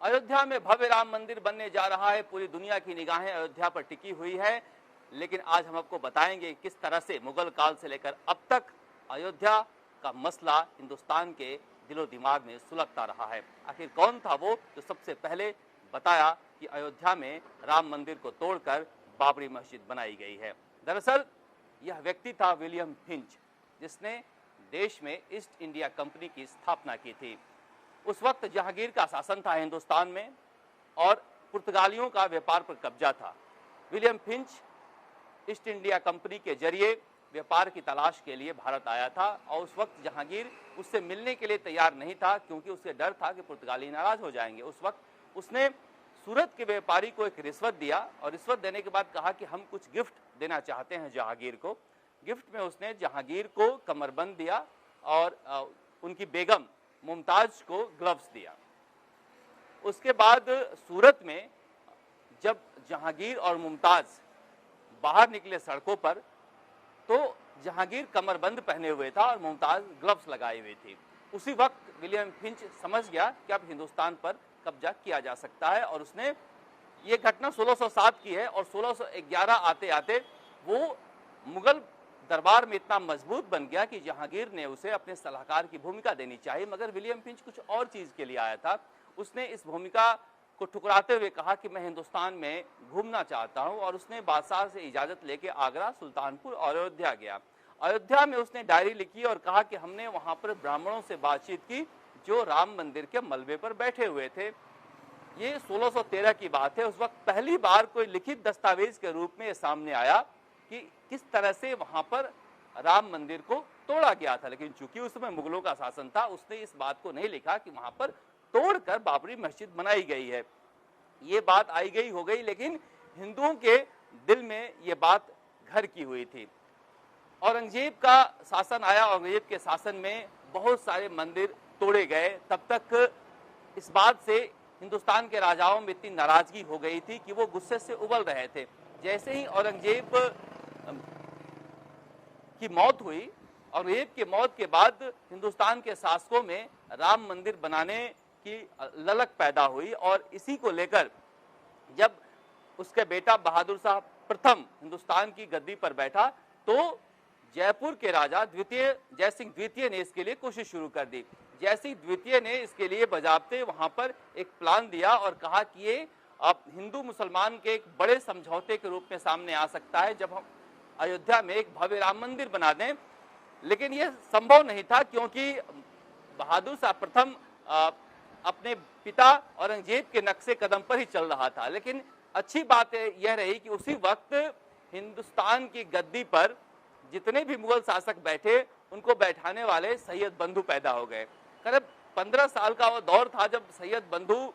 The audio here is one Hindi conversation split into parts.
अयोध्या में भव्य राम मंदिर बनने जा रहा है। पूरी दुनिया की निगाहें अयोध्या पर टिकी हुई है। लेकिन आज हम आपको बताएंगे किस तरह से मुगल काल से लेकर अब तक अयोध्या का मसला हिंदुस्तान के दिलो दिमाग में सुलगता रहा है। आखिर कौन था वो जो सबसे पहले बताया कि अयोध्या में राम मंदिर को तोड़कर बाबरी मस्जिद बनाई गई है। दरअसल यह व्यक्ति था विलियम फिंच, जिसने देश में ईस्ट इंडिया कंपनी की स्थापना की थी। उस वक्त जहांगीर का शासन था हिंदुस्तान में और पुर्तगालियों का व्यापार पर कब्जा था। William Finch east India company के जरिए व्यापार की तलाश के लिए भारत आया था और उस वक्त जहांगीर उससे मिलने के लिए तैयार नहीं था, क्योंकि उसे डर था कि पुर्तगाली नाराज हो जाएंगे। उस वक्त उसने सूरत के व्यापारी को एक रिश्वत दिया और रिश्वत देने के बाद कहा कि हम कुछ गिफ्ट देना चाहते हैं जहांगीर को। गिफ्ट में उसने जहांगीर को कमरबंद दिया और उनकी बेगम मुमताज को ग्लव्स दिया। उसके बाद सूरत में जब जहांगीर और मुमताज बाहर निकले सड़कों पर, तो जहांगीर कमरबंद पहने हुए था और मुमताज ग्लव्स लगाई हुई थी। उसी वक्त विलियम फिंच समझ गया कि अब हिंदुस्तान पर कब्जा किया जा सकता है और उसने ये घटना 1607 की है और 1611 आते आते वो मुगल दरबार में इतना मजबूत बन गया कि जहांगीर ने उसे अपने सलाहकार की भूमिका देनी चाहिए। मगर विलियम फिंच कुछ और चीज के लिए आया था। उसने इस भूमिका को ठुकराते हुए कहा कि मैं हिंदुस्तान में घूमना चाहता हूं और उसने बादशाह से इजाजत लेके आगरा, सुल्तानपुर और अयोध्या गया। अयोध्या में उसने डायरी लिखी और कहा कि हमने वहां पर ब्राह्मणों से बातचीत की जो राम मंदिर के मलबे पर बैठे हुए थे। ये 1613 की बात है। उस वक्त पहली बार कोई लिखित दस्तावेज के रूप में ये सामने आया कि किस तरह से वहां पर राम मंदिर को तोड़ा गया था। लेकिन चूंकि उस समय मुगलों का शासन था, उसने इस बात को नहीं लिखा कि वहां पर तोड़कर बाबरी मस्जिद बनाई गई है। ये बात आई गई हो गई, लेकिन हिंदुओं के दिल में ये बात घर की हुई थी। औरंगजेब का शासन आया। औरंगजेब के शासन में बहुत सारे मंदिर तोड़े गए। तब तक इस बात से हिंदुस्तान के राजाओं में इतनी नाराजगी हो गई थी कि वो गुस्से से उबल रहे थे। जैसे ही औरंगजेब की मौत हुई, औरंगजेब की मौत के बाद हिंदुस्तान के शासकों में राम मंदिर बनाने की ललक पैदा हुई और इसी को लेकर जब उसके बेटा बहादुर शाह प्रथम हिंदुस्तान की गद्दी पर बैठा, तो जयपुर के राजा द्वितीय जयसिंह द्वितीय ने इसके लिए कोशिश शुरू कर दी। जयसिंह द्वितीय ने इसके लिए बजाबते वहां पर एक प्लान दिया और कहा कि ये अब हिंदू मुसलमान के एक बड़े समझौते के रूप में सामने आ सकता है जब हम अयोध्या में एक भव्य राम मंदिर बना दें। लेकिन यह संभव नहीं था, क्योंकि बहादुर शाह प्रथम अपने पिता औरंगजेब के नक्शे कदम पर ही चल रहा था। लेकिन अच्छी बात यह रही कि उसी वक्त हिंदुस्तान की गद्दी पर जितने भी मुगल शासक बैठे, उनको बैठाने वाले सैयद बंधु पैदा हो गए। करीब 15 साल का वो दौर था जब सैयद बंधु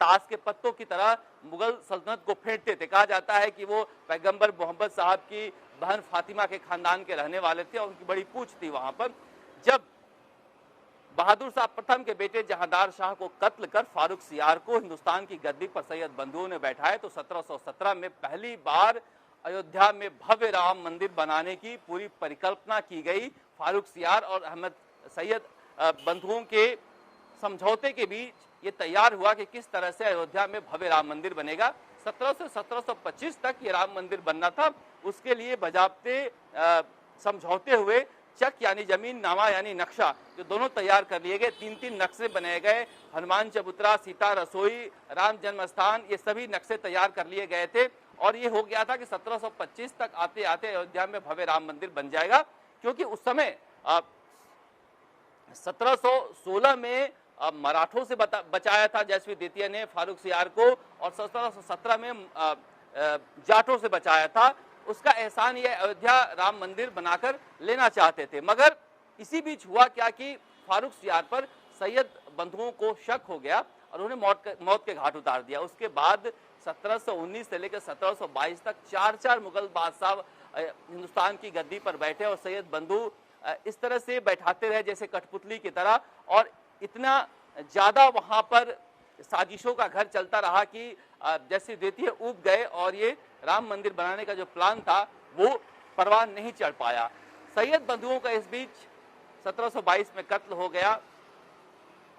ताश के पत्तों की तरह मुगल सल्तनत को फेंटते थे। कहा जाता है कि वो पैगंबर मोहम्मद साहब की बहन फातिमा के खानदान के रहने वाले थे और उनकी बड़ी पूछ थी वहां पर। जब बहादुर शाह प्रथम के बेटे जहांदार शाह को कत्ल कर फारूक सियार को हिंदुस्तान की गद्दी पर सैयद बंधुओं ने बैठाए, तो 1717 में पहली बार अयोध्या में भव्य राम मंदिर बनाने की पूरी परिकल्पना की गई। फारूक सियार और अहमद सैयद बंधुओं के समझौते के बीच ये तैयार हुआ कि किस तरह से अयोध्या में भव्य राम मंदिर बनेगा। 1700 से 1725 तक ये राम मंदिर बनना था। उसके लिए बजाबते समझौते हुए चक यानी जमीन नामा यानी नक्शा, जो दोनों तैयार कर लिए गए। 3-3 नक्शे बनाए गए। हनुमान चबूतरा, सीता रसोई, राम जन्म स्थान, ये सभी नक्शे तैयार कर लिए गए थे और ये हो गया था कि 1725 तक आते आते अयोध्या में भव्य राम मंदिर बन जाएगा। क्योंकि उस समय 1716 में मराठों से बचाया था जयसिंह द्वितीय ने फारूक सियार को, और 1717 में जाटों से बचाया था। उसका एहसान ये अयोध्या राम मंदिर बनाकर लेना चाहते थे। मगर इसी बीच हुआ क्या कि फारूक सियार पर सैयद बंधुओं को शक हो गया और उन्हें मौत के घाट उतार दिया। उसके बाद 1719 से लेकर 1722 तक 4 मुगल बादशाह हिंदुस्तान की गद्दी पर बैठे और सैयद बंधु इस तरह से बैठाते रहे जैसे कठपुतली की तरह, और इतना ज्यादा वहां पर साजिशों का घर चलता रहा कि जैसे द्वितीय ऊब गए और ये राम मंदिर बनाने का जो प्लान था वो परवान नहीं चढ़ पाया। सैयद बंधुओं का इस बीच 1722 में कत्ल हो गया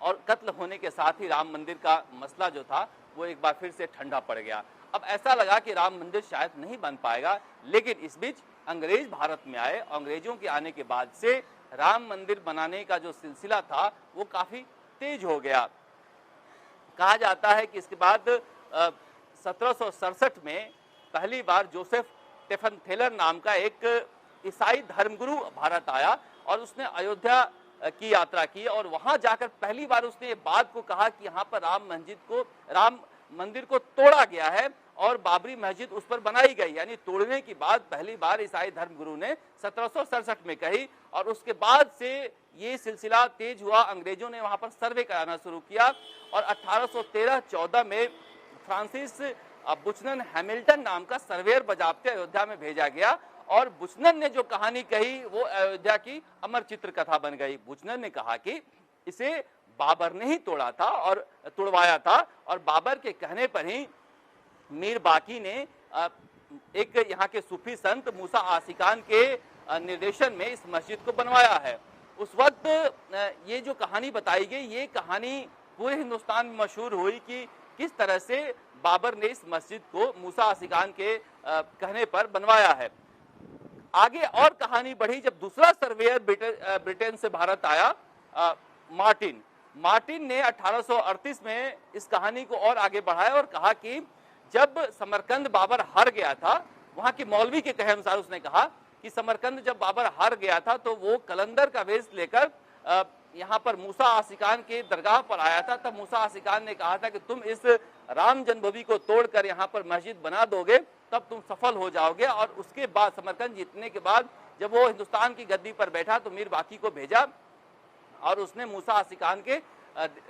और कत्ल होने के साथ ही राम मंदिर का मसला जो था वो एक बार फिर से ठंडा पड़ गया। अब ऐसा लगा कि राम मंदिर शायद नहीं बन पाएगा, लेकिन इस बीच अंग्रेज भारत में आए। अंग्रेजों के आने के बाद से राम मंदिर बनाने का जो सिलसिला था वो काफी तेज हो गया। कहा जाता है कि इसके बाद 1767 में पहली बार जोसेफ स्टेफन थेलर नाम का एक ईसाई धर्मगुरु भारत आया और उसने अयोध्या की यात्रा की और वहां जाकर पहली बार उसने ये बात को कहा कि यहाँ पर राम मंदिर को तोड़ा गया है और बाबरी मस्जिद उस पर बनाई गई। यानी तोड़ने की बात पहली बार ईसाई धर्मगुरु ने 1767 में कही और उसके बाद से ये सिलसिला तेज हुआ। अंग्रेजों ने वहां पर सर्वे कराना शुरू किया और 1813-14 में फ्रांसिस बुचनन हैमिल्टन नाम का सर्वेयर बजाबते अयोध्या में भेजा गया और बुचनन ने जो कहानी कही वो अयोध्या की अमर चित्र कथा बन गई। बुचनन ने कहा कि इसे बाबर ने ही तोड़ा था और तुड़वाया था और बाबर के कहने पर ही मीर बाकी ने एक यहाँ के सूफी संत मूसा आसिकान के निर्देशन में इस मस्जिद को बनवाया है। उस वक्त ये जो कहानी बताई गई, ये कहानी पूरे हिंदुस्तान में मशहूर हुई कि किस तरह से बाबर ने इस मस्जिद को मूसा आसिकान के कहने पर बनवाया है। आगे और कहानी बढ़ी जब दूसरा सर्वेयर ब्रिटेन से भारत आया, मार्टिन ने 1838 में इस कहानी को और आगे बढ़ाया और कहा कि जब समरकंद बाबर हार गया था, वहां के मौलवी के कहे अनुसार उसने कहा कि समरकंद जब बाबर हार गया था तो वो कलंदर का वेश लेकर यहाँ पर मूसा आसिकान के दरगाह पर आया था। तब मूसा आसिकान ने कहा था कि तुम इस राम जन्मभूमि को तोड़कर यहाँ पर मस्जिद बना दोगे तब तुम सफल हो जाओगे। और उसके बाद समरकंद जीतने के बाद जब वो हिंदुस्तान की गद्दी पर बैठा तो मीर बाकी को भेजा और उसने मूसा आसिकान के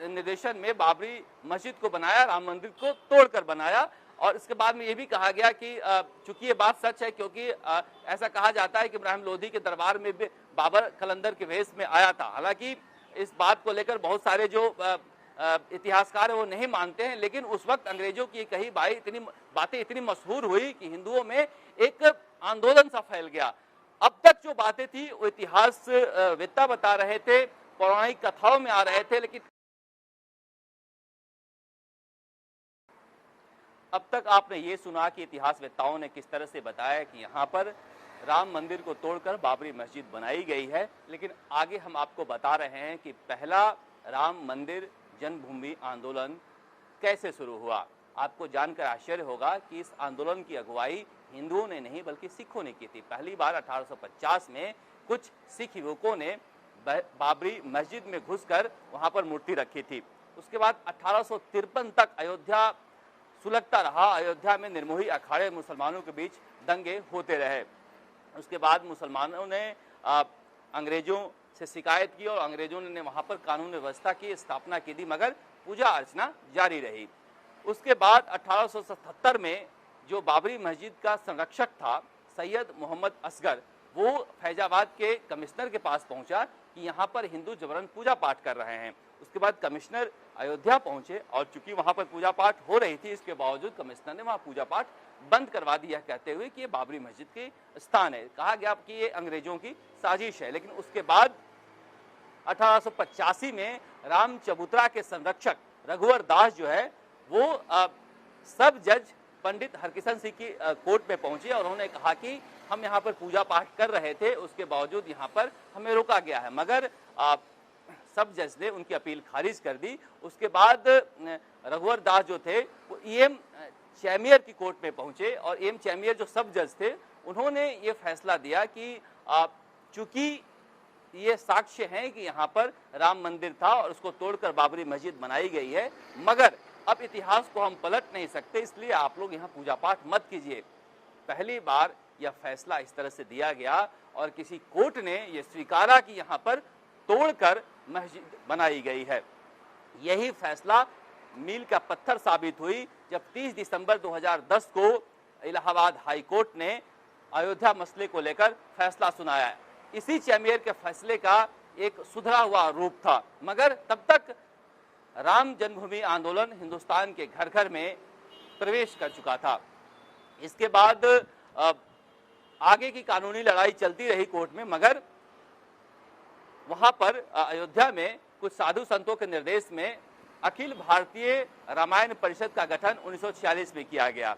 निर्देशन में बाबरी मस्जिद को बनाया, राम मंदिर को तोड़कर बनाया। और इसके बाद में ये भी कहा गया कि चूंकि ये बात सच है क्योंकि ऐसा कहा जाता है कि इब्राहिम लोधी के दरबार में भी बाबर कलंदर के वेश में आया था। हालांकि इस बात को लेकर बहुत सारे जो इतिहासकार है वो नहीं मानते हैं, लेकिन उस वक्त अंग्रेजों की कही बातें इतनी मशहूर हुई कि हिंदुओं में एक आंदोलन सा फैल गया। अब तक जो बातें थी वो इतिहास वेत्ता बता रहे थे, पौराणिक कथाओं में आ रहे थे, लेकिन अब तक आपने ये सुना कि इतिहासवेत्ताओं ने किस तरह से बताया कि यहाँ पर राम मंदिर को तोड़कर बाबरी मस्जिद बनाई गई है। लेकिन आगे हम आपको बता रहे हैं कि पहला राम मंदिर जन्मभूमि आंदोलन कैसे शुरू हुआ। आपको जानकर आश्चर्य होगा कि इस आंदोलन की अगुवाई हिंदुओं ने नहीं बल्कि सिखों ने की थी। पहली बार 1850 में कुछ सिख युवकों ने बाबरी मस्जिद में घुसकर वहां पर मूर्ति रखी थी। उसके बाद 1853 तक अयोध्या सुलगता रहा। अयोध्या में निर्मोही अखाड़े मुसलमानों के बीच दंगे होते रहे। उसके बाद मुसलमानों ने अंग्रेजों से शिकायत की और अंग्रेजों ने वहां पर कानून व्यवस्था की स्थापना की थी, मगर पूजा अर्चना जारी रही। उसके बाद 1877 में जो बाबरी मस्जिद का संरक्षक था सैयद मोहम्मद असगर, वो फैजाबाद के कमिश्नर के पास पहुंचा कि यहाँ पर हिंदू जबरन पूजा पाठ कर रहे हैं। उसके बाद कमिश्नर अयोध्या पहुंचे और चूंकि वहां पर पूजा पाठ हो रही थी, इसके बावजूद कमिश्नर ने वहां पूजा पाठ बंद करवा दिया, कहते हुए कि ये बाबरी मस्जिद के स्थान है। कहा गया कि ये अंग्रेजों की साजिश है। लेकिन उसके बाद 1885 में राम चबूतरा के संरक्षक रघुवर दास जो है वो सब जज पंडित हरकिशन सिंह की कोर्ट में पहुंचे और उन्होंने कहा कि हम यहाँ पर पूजा पाठ कर रहे थे, उसके बावजूद यहाँ पर हमें रोका गया है। मगर सब जज ने उनकी अपील खारिज कर दी। उसके बाद रघुवर दास जो थे वो ईएम चैमियर की कोर्ट में पहुंचे और ईएम चैमियर जो सब जज थे उन्होंने ये फैसला दिया कि चूंकि ये साक्ष्य है कि यहाँ पर राम मंदिर था और उसको तोड़कर बाबरी मस्जिद बनाई गई है, मगर अब इतिहास को हम पलट नहीं सकते, इसलिए आप लोग यहाँ पूजा पाठ मत कीजिए। पहली बार यह फैसला इस तरह से दिया गया और किसी कोर्ट ने यह स्वीकारा कि यहाँ पर तोड़कर मस्जिद बनाई गई है। यही फैसला मील का पत्थर साबित हुई जब 30 दिसंबर 2010 को इलाहाबाद हाई कोर्ट ने अयोध्या मसले को लेकर फैसला सुनाया। इसी चैमियर के फैसले का एक सुधरा हुआ रूप था, मगर तब तक राम जन्मभूमि आंदोलन हिंदुस्तान के घर घर में प्रवेश कर चुका था। इसके बाद आगे की कानूनी लड़ाई चलती रही कोर्ट में, मगर वहां पर अयोध्या में कुछ साधु संतों के निर्देश में अखिल भारतीय रामायण परिषद का गठन 1946 में किया गया।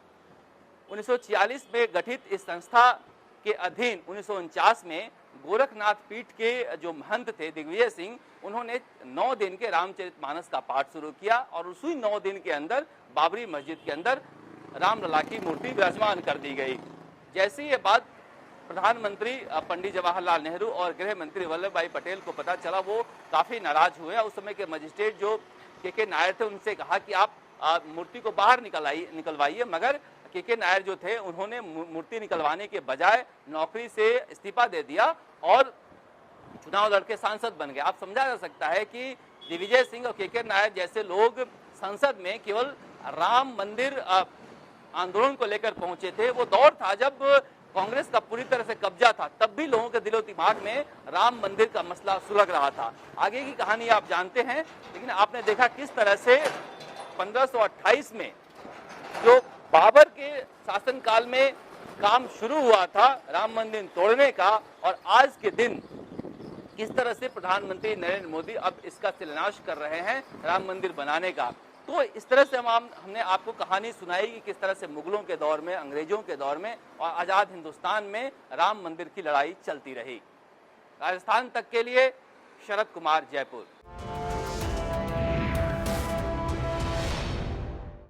1946 में गठित इस संस्था के अधीन 1949 में गोरखनाथ पीठ के जो महंत थे दिग्विजय सिंह, उन्होंने 9 दिन के रामचरितमानस का पाठ शुरू किया और उसी 9 दिन के अंदर बाबरी मस्जिद के अंदर रामलला की मूर्ति विराजमान कर दी गई। जैसे ये बात प्रधानमंत्री पंडित जवाहरलाल नेहरू और गृह मंत्री वल्लभ भाई पटेल को पता चला, वो काफी नाराज हुए। उस समय के मजिस्ट्रेट जो के नायर थे, उनसे कहा कि आप मूर्ति को बाहर निकलवाइए, मगर के नायर जो थे उन्होंने मूर्ति निकलवाने के बजाय नौकरी से इस्तीफा दे दिया और चुनाव लड़के सांसद बन गए। आप समझा जा सकता है कि दिग्विजय सिंह और के नायर जैसे लोग संसद में केवल राम मंदिर आंदोलन को लेकर पहुंचे थे। वो दौर था जब कांग्रेस का पूरी तरह से कब्जा था, तब भी लोगों के दिलो दिमाग में राम मंदिर का मसला सुलग रहा था। आगे की कहानी आप जानते हैं, लेकिन आपने देखा किस तरह से 1528 में जो बाबर के शासनकाल में काम शुरू हुआ था राम मंदिर तोड़ने का, और आज के दिन किस तरह से प्रधानमंत्री नरेंद्र मोदी अब इसका शिलान्यास कर रहे हैं राम मंदिर बनाने का। तो इस तरह से हमने आपको कहानी सुनाई कि किस तरह से मुगलों के दौर में, अंग्रेजों के दौर में और आजाद हिंदुस्तान में राम मंदिर की लड़ाई चलती रही। राजस्थान तक के लिए शरद कुमार, जयपुर।